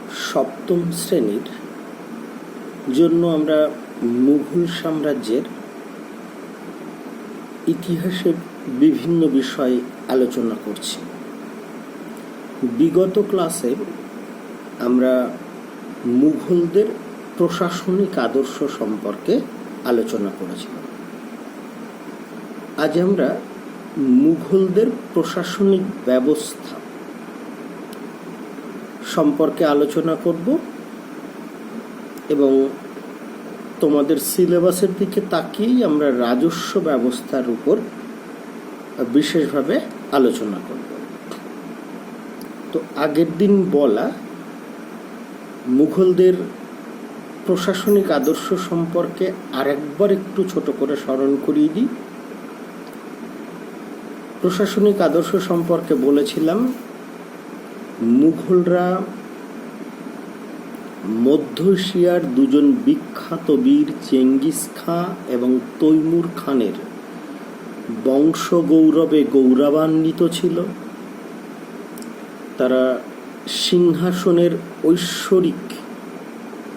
সপ্তম শ্রেণীর জন্য আমরা মুঘল সাম্রাজ্যের ইতিহাসের বিভিন্ন বিষয় আলোচনা করছি। বিগত ক্লাসে আমরা মুঘলদের প্রশাসনিক আদর্শ সম্পর্কে আলোচনা করেছিলাম। আজ আমরা মুঘলদের প্রশাসনিক ব্যবস্থা সম্পর্কে আলোচনা করব এবং তোমাদের সিলেবাসের দিকে তাকিয়েই আমরা রাজস্ব ব্যবস্থার উপর বিশেষভাবে আলোচনা করব। তো আগের দিন বলা মুঘলদের প্রশাসনিক আদর্শ সম্পর্কে আরেকবার একটু ছোট করে স্মরণ করিয়ে দিই। প্রশাসনিক আদর্শ সম্পর্কে বলেছিলাম মুঘলরা মধ্য এশিয়ার দুজন বিখ্যাত বীর চেঙ্গিস খাঁ এবং তৈমুর খানের বংশ গৌরবে গৌরবান্বিত ছিল। তারা সিংহাসনের ঐশ্বরিক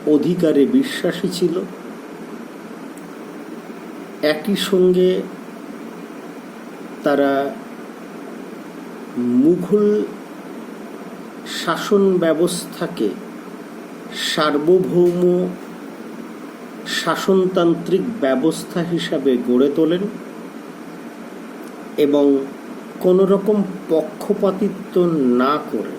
অধিকারে বিশ্বাসী ছিল। একই সঙ্গে তারা মুঘল শাসন ব্যবস্থাকে সার্বভৌম শাসনতান্ত্রিক ব্যবস্থা হিসাবে গড়ে তোলেন এবং কোনো রকম পক্ষপাতিত্ব না করে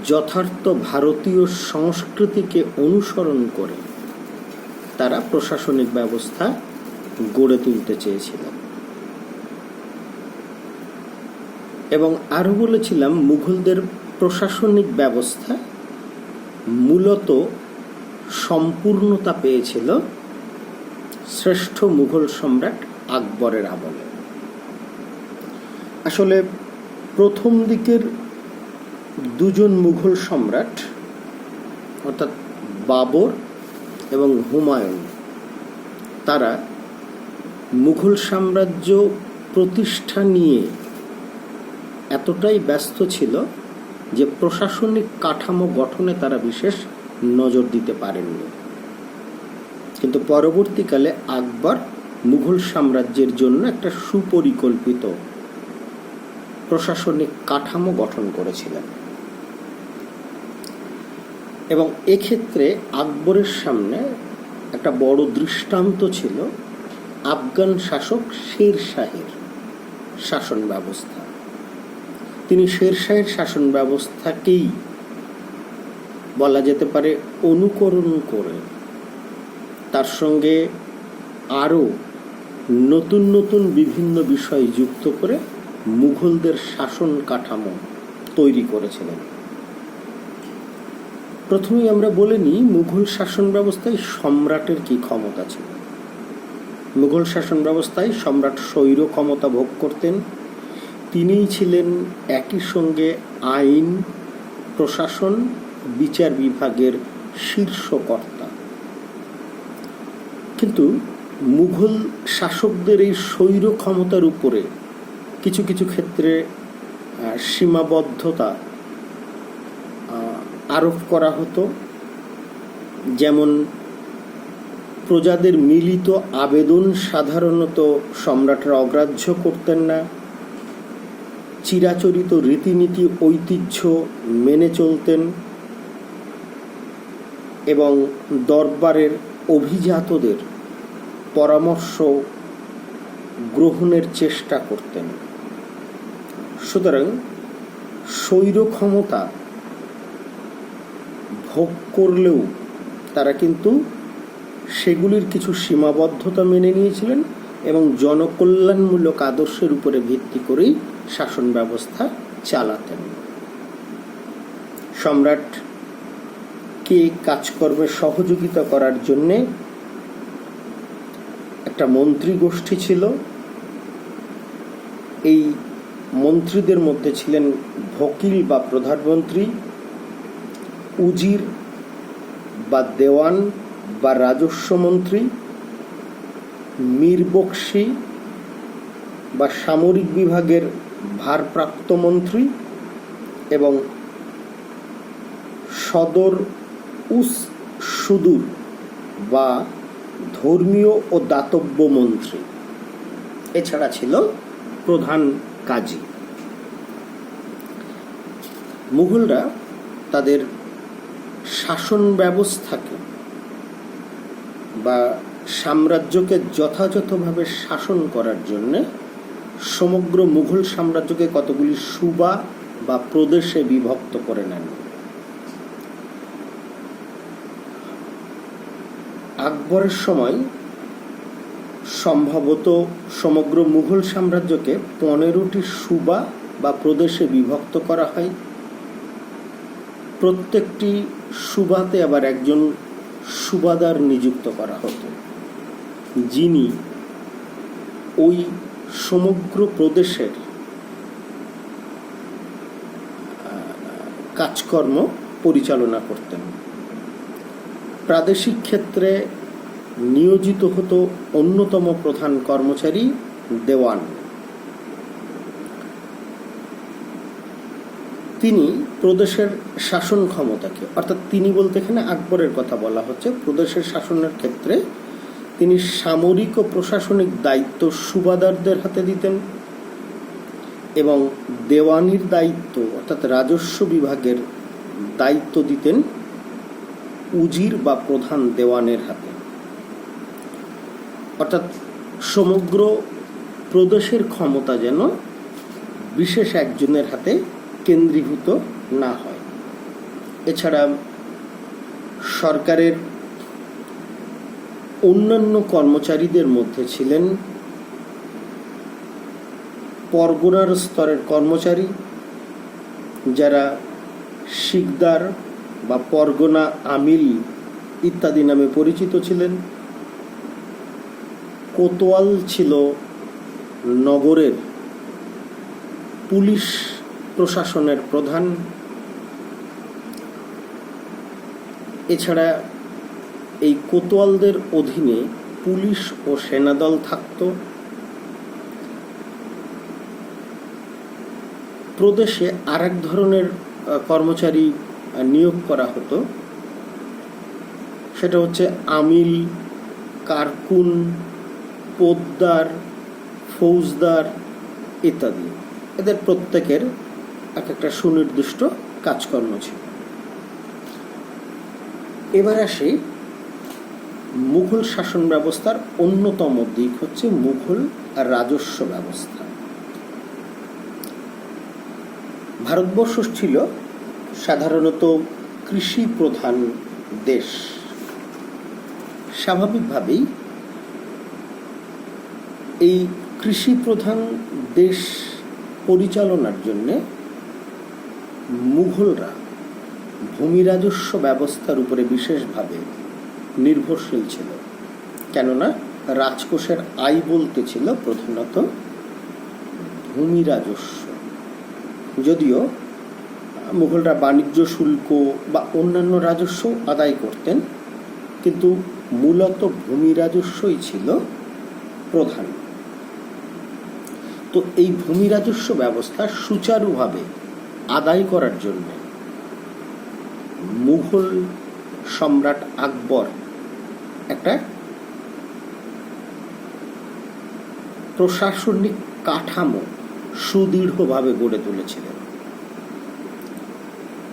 যথার্থ ভারতীয় সংস্কৃতিকে অনুসরণ করে তারা প্রশাসনিক ব্যবস্থা গড়ে তুলতে চেয়েছিলেন। এবং আরও বলেছিলাম মুঘলদের প্রশাসনিক ব্যবস্থা মূলত সম্পূর্ণতা পেয়েছিল শ্রেষ্ঠ মুঘল সম্রাট আকবরের আমলে। আসলে প্রথম দিকের দুজন মুঘল সম্রাট অর্থাৎ বাবর এবং হুমায়ুন, তারা মুঘল সাম্রাজ্য প্রতিষ্ঠা নিয়ে এতটাই ব্যস্ত ছিল যে প্রশাসনিক কাঠামো গঠনে তারা বিশেষ নজর দিতে পারেননি। কিন্তু পরবর্তীকালে আকবর মুঘল সাম্রাজ্যের জন্য একটা সুপরিকল্পিত প্রশাসনিক কাঠামো গঠন করেছিলেন এবং এক্ষেত্রে আকবরের সামনে একটা বড় দৃষ্টান্ত ছিল আফগান শাসক শের শাহের শাসন ব্যবস্থা। তিনি শের শাহের শাসন ব্যবস্থাকেই বলা যেতে পারে অনুকরণ করে তার সঙ্গে আরও নতুন নতুন বিভিন্ন বিষয় যুক্ত করে মুঘলদের শাসন কাঠামো তৈরি করেছিলেন। প্রথমেই আমরা বলে নিই মুঘল শাসন ব্যবস্থায় সম্রাটের কি ক্ষমতা ছিল। মুঘল শাসন ব্যবস্থায় সম্রাট স্বৈর ক্ষমতা ভোগ করতেন। তিনিই ছিলেন একই সঙ্গে আইন, প্রশাসন, বিচার বিভাগের শীর্ষকর্তা। কিন্তু মুঘল শাসকদের এই স্বৈর ক্ষমতার উপরে কিছু কিছু ক্ষেত্রে সীমাবদ্ধতা আরোপ করা হতো। যেমন প্রজাদের মিলিত আবেদন সাধারণত সম্রাটরা অগ্রাহ্য করতেন না। চিরাচরিত রীতিনীতি ঐতিহ্য মেনে চলতেন এবং দরবারের অভিজাতদের পরামর্শ গ্রহণের চেষ্টা করতেন। সুতরাং স্বৈর ক্ষমতা ভোগ করলেও তারা কিন্তু সেগুলির কিছু সীমাবদ্ধতা মেনে নিয়েছিলেন এবং জনকল্যাণমূলক আদর্শের উপরে ভিত্তি করেই শাসন ব্যবস্থা চালাতেন। সম্রাটকে কাজকর্মে সহযোগিতা করার জন্যে একটা মন্ত্রী গোষ্ঠী ছিল। এই মন্ত্রীদের মধ্যে ছিলেন ভকিল বা প্রধানমন্ত্রী, উজির বা দেওয়ান বা রাজস্ব মন্ত্রী, মীরবক্সি বা সামরিক বিভাগের ভারপ্রাপ্ত মন্ত্রী এবং সদর উস সুদূর বা ধর্মীয় ও দাতব্য মন্ত্রী, এছাড়া ছিল প্রধান কাজী। মুঘলরা তাদের শাসন ব্যবস্থাকে বা সাম্রাজ্যকে যথাযথভাবে শাসন করার জন্যে সমগ্র মুঘল সাম্রাজ্যকে কতগুলি সুবা বা প্রদেশে বিভক্ত করে নেন। আকবরের সময় সম্ভবত সমগ্র মুঘল সাম্রাজ্যকে 15টি সুবা বা প্রদেশে বিভক্ত করা হয়। প্রত্যেকটি সুবাতে আবার একজন সুবাদার নিযুক্ত করা হতো, যিনি ওই সমগ্র প্রদেশের কাজকর্ম পরিচালনা করতেন। প্রাদেশিক ক্ষেত্রে নিয়োজিত হতো অন্যতম প্রধান কর্মচারী দেওয়ান। তিনি প্রদেশের শাসন ক্ষমতাকে, অর্থাৎ তিনি বলতে এখানে আকবরের কথা বলা হচ্ছে, প্রদেশের শাসনের ক্ষেত্রে তিনি সামরিক ও প্রশাসনিক দায়িত্ব সুবাদারদের হাতে দিতেন এবং দেওয়ানির দায়িত্ব অর্থাৎ রাজস্ব বিভাগের দায়িত্ব দিতেন উজির বা প্রধান দেওয়ানের হাতে। অর্থাৎ সমগ্র প্রদেশের ক্ষমতা যেন বিশেষ একজনের হাতে কেন্দ্রীভূত না হয়। এছাড়া সরকারের অন্যান্য কর্মচারীদের মধ্যে ছিলেন পরগনার স্তরের কর্মচারী, যারা শিকদার বা পরগনা আমিল ইত্যাদি নামে পরিচিত ছিলেন। কোতোয়াল ছিল নগরের পুলিশ প্রশাসনের প্রধান। এছাড়া এই কোতোয়ালদের অধীনে পুলিশ ও সেনাদল থাকত। প্রদেশে আরেক ধরনের কর্মচারী নিয়োগ করা হতো, সেটা হচ্ছে আমিল, কারকুন, পোদ্দার, ফৌজদার ইত্যাদি। এদের প্রত্যেকের এক একটা সুনির্দিষ্ট কাজকর্ম ছিল। এবার আসি মুঘল শাসন ব্যবস্থার অন্যতম দিক হচ্ছে মুঘল রাজস্ব ব্যবস্থা। ভারতবর্ষ ছিল সাধারণত কৃষি প্রধান দেশ। স্বাভাবিকভাবেই এই কৃষি প্রধান দেশ পরিচালনার জন্য মুঘলরা ভূমি রাজস্ব ব্যবস্থার উপরে বিশেষভাবে নির্ভরশীল ছিল। কেননা রাজকোষের আয় বলতে ছিল প্রধানত ভূমি রাজস্ব। যদিও মুঘলরা বাণিজ্য শুল্ক বা অন্যান্য রাজস্ব আদায় করতেন, কিন্তু মূলত ভূমি রাজস্বই ছিল প্রধান। তো এই ভূমি রাজস্ব ব্যবস্থা সুচারুভাবে আদায় করার জন্য মুঘল সম্রাট আকবর একটা প্রশাসনিক কাঠামো সুদৃঢ়ভাবে গড়ে তুলেছিলেন।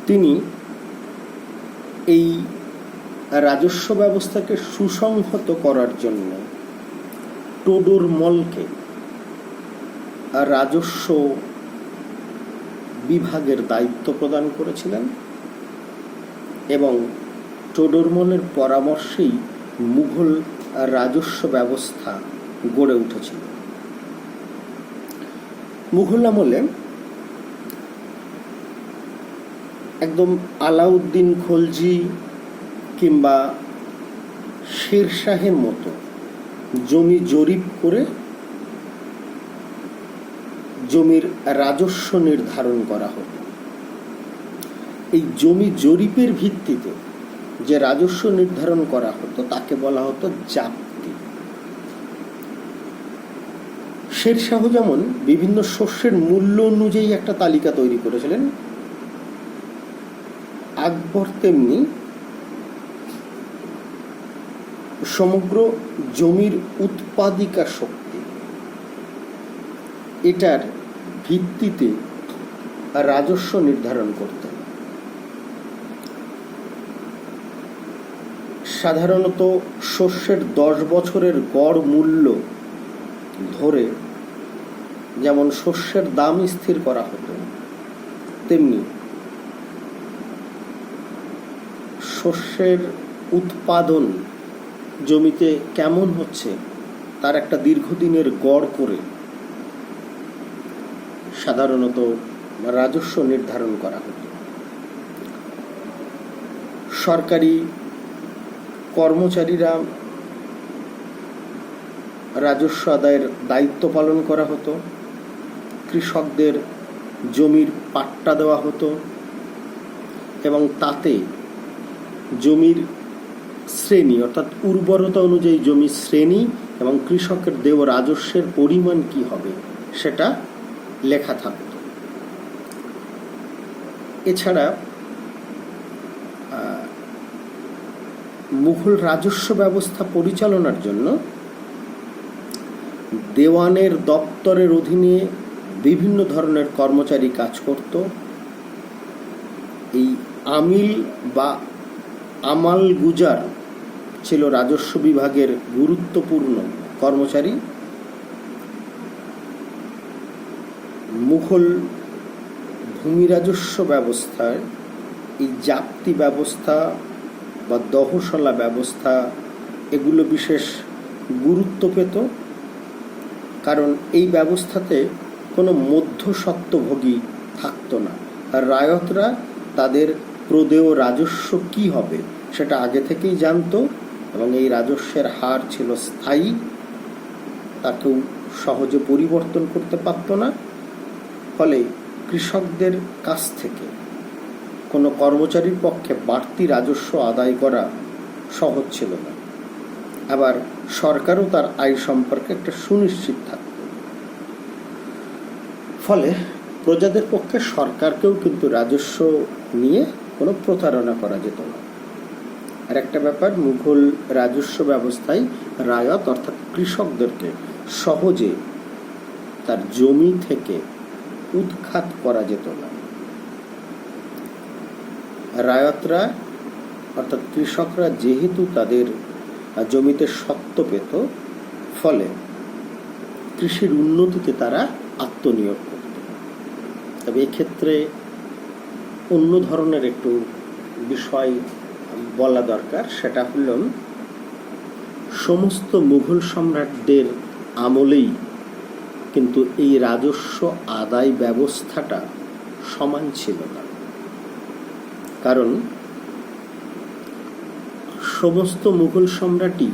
তিনি এই রাজস্ব ব্যবস্থাকে সুসংহত করার জন্য টোডরমলকে রাজস্ব বিভাগের দায়িত্ব প্রদান করেছিলেন এবং টোডরমলের পরামর্শেই মুঘল রাজস্ব ব্যবস্থা গড়ে উঠেছিল। মুঘল আমলে একদম আলাউদ্দিন খলজি কিংবা শেরশাহের মতো জমি জরিপ করে জমির রাজস্ব নির্ধারণ করা হতো। এই জমি জরিপের ভিত্তিতে যে রাজস্ব নির্ধারণ করা হতো তাকে বলা হতো জাপ্তি। শেরশাহ যেমন বিভিন্ন শস্যের মূল্য অনুযায়ী একটা তালিকা তৈরি করেছিলেন, আকবর তেমনি সমগ্র জমির উৎপাদিকা শক্তি এটার ভিত্তিতে রাজস্ব নির্ধারণ করতেন। সাধারণত শস্যের 10 বছরের গড় মূল্য ধরে যেমন শস্যের দাম স্থির করা হতো, তেমনি শস্যের উৎপাদন জমিতে কেমন হচ্ছে তার একটা দীর্ঘদিনের গড় করে সাধারণত রাজস্ব নির্ধারণ করা হতো। সরকারি কর্মচারীরা রাজস্ব আদায়ের দায়িত্ব পালন করা হতো, কৃষকদের জমির পাট্টা দেওয়া হতো এবং তাতে জমির শ্রেণী অর্থাৎ উর্বরতা অনুযায়ী জমির শ্রেণী এবং কৃষকের দেওয়া রাজস্বের পরিমাণ কি হবে সেটা লেখা থাকত। এছাড়া মুঘল রাজস্ব ব্যবস্থা পরিচালনার জন্য দেওয়ানের দপ্তরের অধীনে বিভিন্ন ধরনের কর্মচারী কাজ করত। এই আমিল বা আমাল গুজার ছিল রাজস্ব বিভাগের গুরুত্বপূর্ণ কর্মচারী। মুঘল ভূমি রাজস্ব ব্যবস্থায় এই জাপ্তি ব্যবস্থা বা দহশলা ব্যবস্থা এগুলো বিশেষ গুরুত্ব পেত, কারণ এই ব্যবস্থাতে কোনো মধ্যস্বত্বভোগী থাকতো না। আর রায়তরা তাদের প্রদেয় রাজস্ব কি হবে সেটা আগে থেকেই জানতো এবং এই রাজস্বের হার ছিল স্থায়ী, তাকেও সহজে পরিবর্তন করতে পারত না। ফলে কৃষকদের কাছ থেকে কোনো কর্মচারীর পক্ষে বাড়তি রাজস্ব আদায় করা সহজ ছিল না। আবার সরকারও তার আয় সম্পর্কে একটা সুনিশ্চিত থাকত। ফলে প্রজাদের পক্ষে সরকারকেও কিন্তু রাজস্ব নিয়ে কোনো প্রতারণা করা যেত না। আর একটা ব্যাপার, মুঘল রাজস্ব ব্যবস্থায় রায়ত অর্থাৎ কৃষকদেরকে সহজে তার জমি থেকে উৎখাত করা যেত না। রায়তরা অর্থাৎ কৃষকরা যেহেতু তাদের জমিতে স্বত্ব পেত, ফলে কৃষির উন্নতিতে তারা আত্মনিয়োগ করত। তবে এক্ষেত্রে অন্য ধরনের একটু বিষয় বলা দরকার, সেটা হল সমস্ত মুঘল সম্রাটদের আমলেই কিন্তু এই রাজস্ব আদায় ব্যবস্থাটা সমান ছিল না। কারণ সমস্ত মুঘল সম্রাটই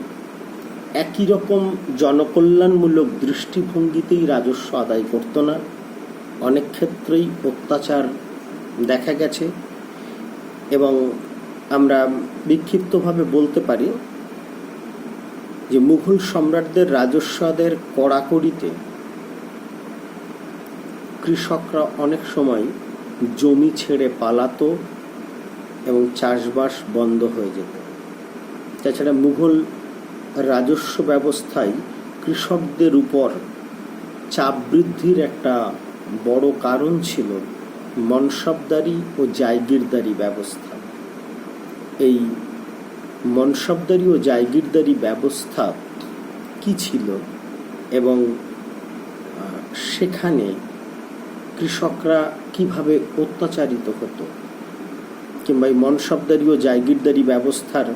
একই রকম জনকল্যাণমূলক দৃষ্টিভঙ্গিতেই রাজস্ব আদায় করত না। অনেক ক্ষেত্রেই অত্যাচার দেখা গেছে এবং আমরা বিক্ষিপ্তভাবে বলতে পারি যে মুঘল সম্রাটদের রাজস্ব আদায়ের কড়াকড়িতে কৃষকরা অনেক সময় জমি ছেড়ে পালাতো এবং চাষবাস বন্ধ হয়ে যেত। তাছাড়া মুঘল রাজস্ব ব্যবস্থায় কৃষকদের উপর চাপ বৃদ্ধির একটা বড় কারণ ছিল মনসবদারি ও জায়গিরদারি ব্যবস্থা। এই মনসবদারি ও জায়গিরদারি ব্যবস্থা কি ছিল এবং সেখানে কৃষকরা কিভাবে অত্যাচারিত হতো, কিংবা এই মনসবদারি ও জায়গিরদারি ব্যবস্থার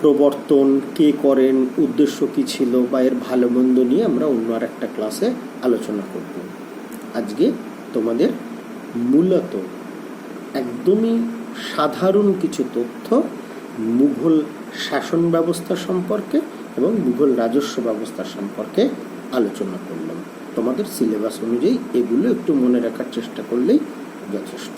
প্রবর্তন কে করেন, উদ্দেশ্য কি ছিল বা এর ভালো মন্দ নিয়ে আমরা অন্য আর একটা ক্লাসে আলোচনা করব। আজকে তোমাদের মূলত একদমই সাধারণ কিছু তথ্য মুঘল শাসন ব্যবস্থা সম্পর্কে এবং মুঘল রাজস্ব ব্যবস্থা সম্পর্কে আলোচনা করলাম। তোমাদের সিলেবাস অনুযায়ী এগুলো একটু মনে রাখার চেষ্টা করলেই যথেষ্ট।